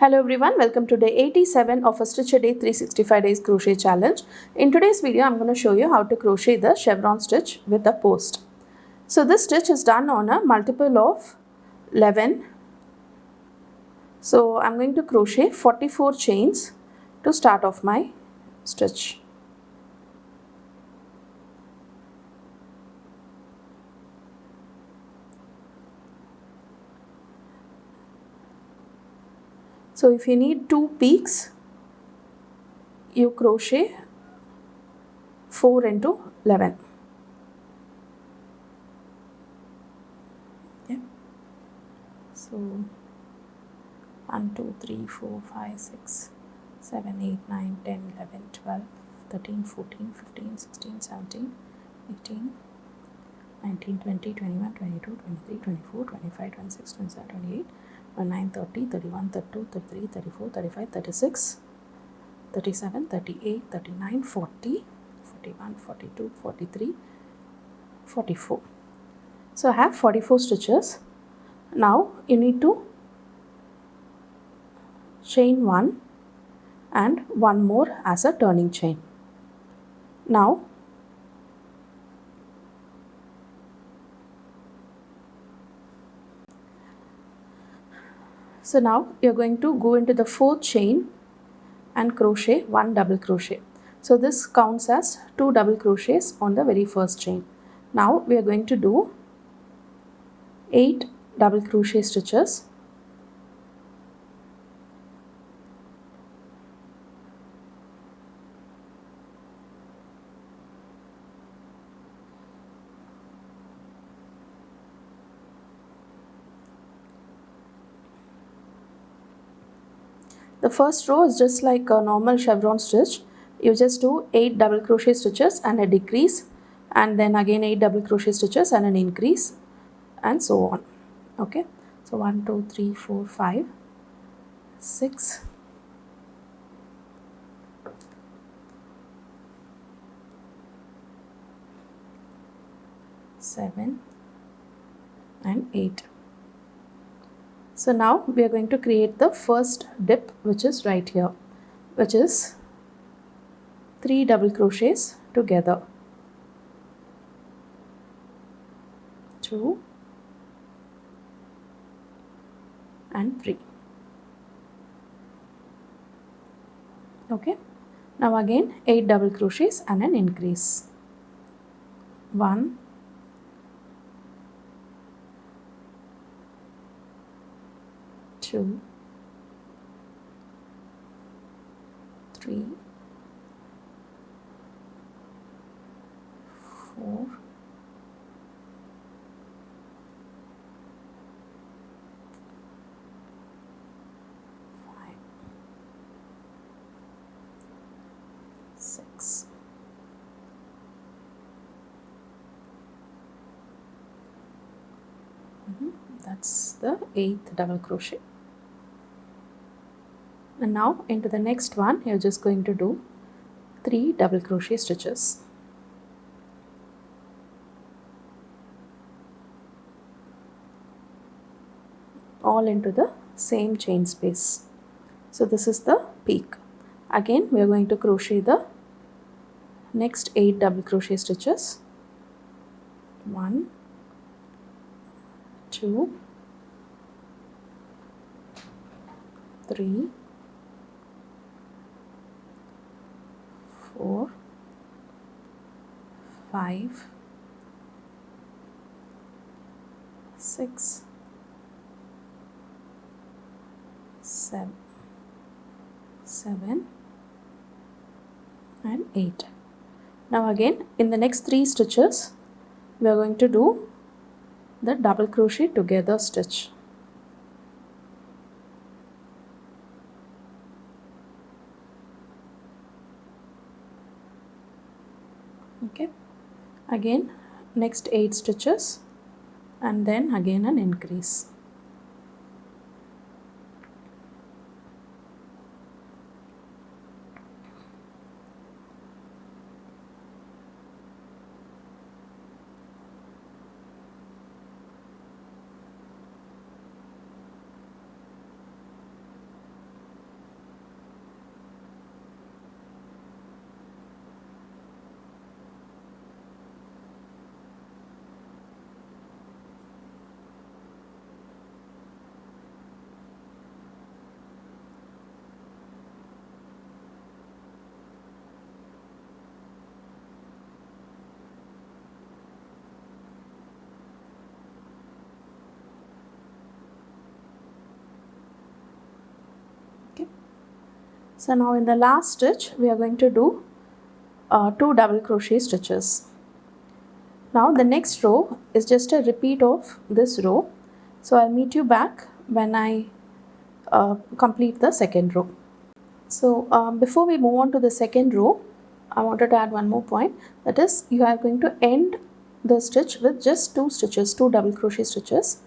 Hello everyone, welcome to day 87 of a Stitch a Day 365 days crochet challenge. In today's video, I'm going to show you how to crochet the chevron stitch with a post. So this stitch is done on a multiple of 11. So I'm going to crochet 44 chains to start off my stitch. So if you need 2 peaks, you crochet 4 into 11. Okay. So 1, 2, 3, 4, 5, 6, 7, 8, 9, 10, 11, 12, 13, 14, 15, 16, 17, 18, 19, 20, 21, 22, 23, 24, 25, 26, 27, 28, 29, 30, 31, 32, 33, 34, 35, 36, 37, 38, 39, 40, 41, 42, 43, 44. So I have 44 stitches. Now you need to chain 1 and 1 more as a turning chain. Now you're going to go into the 4th chain and crochet 1 double crochet. So this counts as 2 double crochets on the very first chain. Now we are going to do 8 double crochet stitches. The first row is just like a normal chevron stitch. You just do 8 double crochet stitches and a decrease, and then again 8 double crochet stitches and an increase, and so on. Okay, so 1, 2, 3, 4, 5, 6, 7 and 8. So now we are going to create the first dip, which is right here, which is 3 double crochets together. 2 and 3. Okay, now again 8 double crochets and an increase. 1, 2, 3, 4, 5, 6, 7. That's the 8th double crochet. And now into the next one, you're just going to do 3 double crochet stitches. All into the same chain space. So this is the peak. Again, we are going to crochet the next 8 double crochet stitches. 1, 2, 3, 4, 5, 6, 7 and 8. Now again in the next 3 stitches we are going to do the double crochet together stitch. Okay, again next 8 stitches and then again an increase. So now in the last stitch we are going to do 2 double crochet stitches. Now the next row is just a repeat of this row, so I'll meet you back when I complete the second row. So before we move on to the second row, I wanted to add one more point, that is you are going to end the stitch with just 2 stitches, 2 double crochet stitches,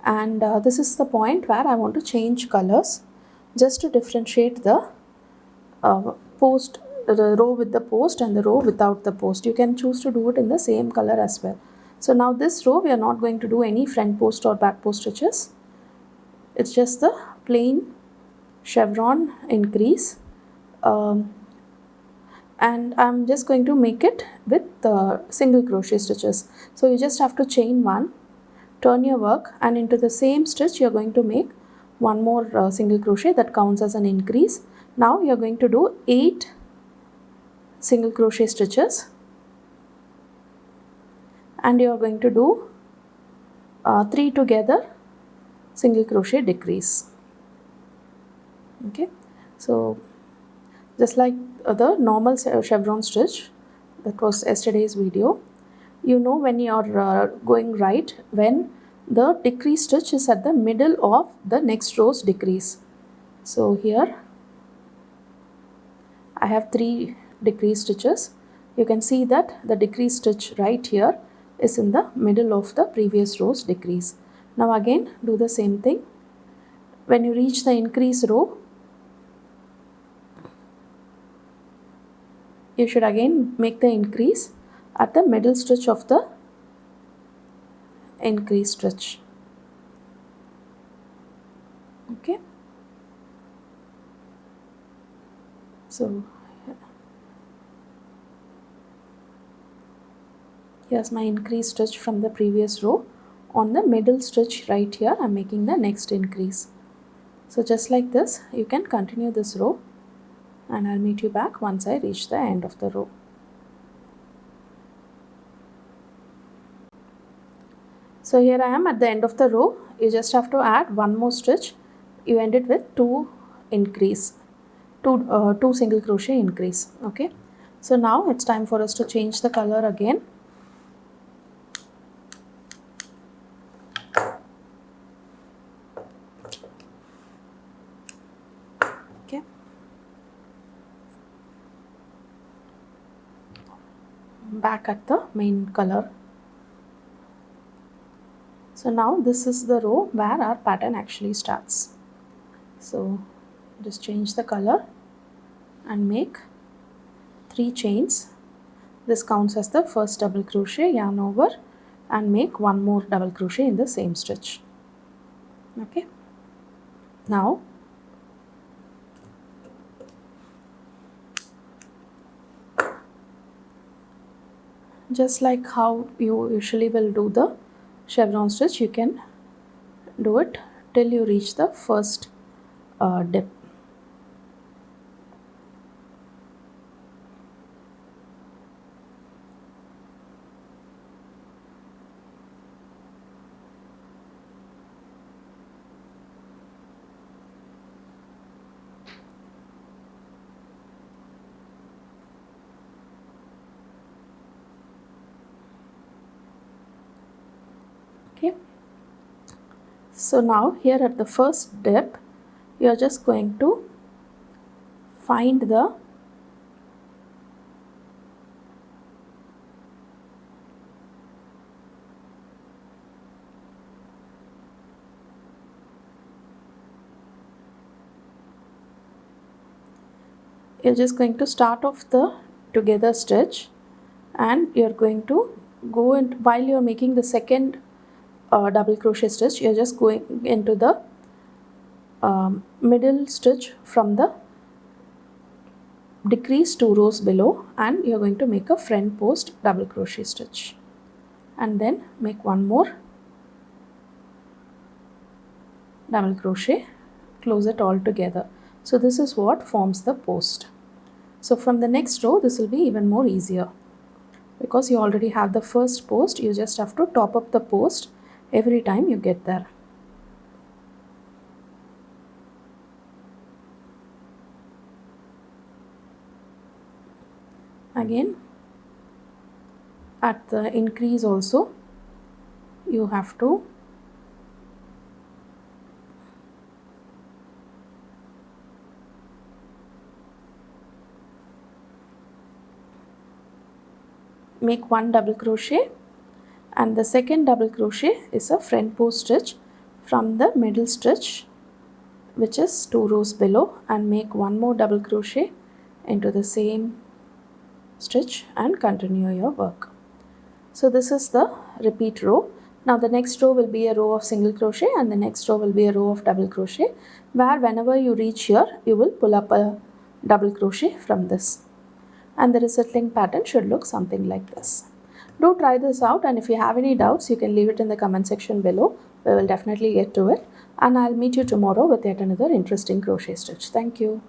and this is the point where I want to change colors just to differentiate the post, the row with the post and the row without the post. You can choose to do it in the same color as well. So now this row we are not going to do any front post or back post stitches. It's just the plain chevron increase, and I'm just going to make it with single crochet stitches. So you just have to chain 1, turn your work, and into the same stitch you're going to make one more single crochet that counts as an increase. Now you're going to do 8 single crochet stitches, and you're going to do 3 together single crochet decrease. Okay, so just like the normal chevron stitch that was yesterday's video, you know when you're going right when the decrease stitch is at the middle of the next row's decrease. So here I have 3 decrease stitches. You can see that the decrease stitch right here is in the middle of the previous row's decrease. Now again do the same thing. When you reach the increase row, you should again make the increase at the middle stitch of the increase stitch. Okay, so here's my increase stitch from the previous row. On the middle stitch right here I'm making the next increase. So just like this you can continue this row, and I'll meet you back once I reach the end of the row. So here I am at the end of the row. You just have to add one more stitch. You end it with 2 increase, 2 single crochet increase. Okay, so now it's time for us to change the color again. Okay, back at the main color. So now this is the row where our pattern actually starts. So just change the color and make 3 chains. This counts as the first double crochet, yarn over, and make one more double crochet in the same stitch. Okay, now just like how you usually will do the chevron stitch, you can do it till you reach the first dip. Okay, so now here at the first dip you are just going to find the you're just going to start off the together stitch, and you're going to go in while you're making the second double crochet stitch. You're just going into the middle stitch from the decrease 2 rows below, and you're going to make a front post double crochet stitch, and then make one more double crochet, close it all together. So this is what forms the post. So from the next row this will be even more easier, because you already have the first post. You just have to top up the post every time you get there. Again at the increase also you have to make 1 double crochet, and the second double crochet is a front post stitch from the middle stitch, which is 2 rows below, and make 1 more double crochet into the same stitch and continue your work. So this is the repeat row. Now the next row will be a row of single crochet, and the next row will be a row of double crochet, where whenever you reach here you will pull up a double crochet from this, and the resulting pattern should look something like this. Do try this out, and if you have any doubts you can leave it in the comment section below. We will definitely get to it, and I'll meet you tomorrow with yet another interesting crochet stitch. Thank you.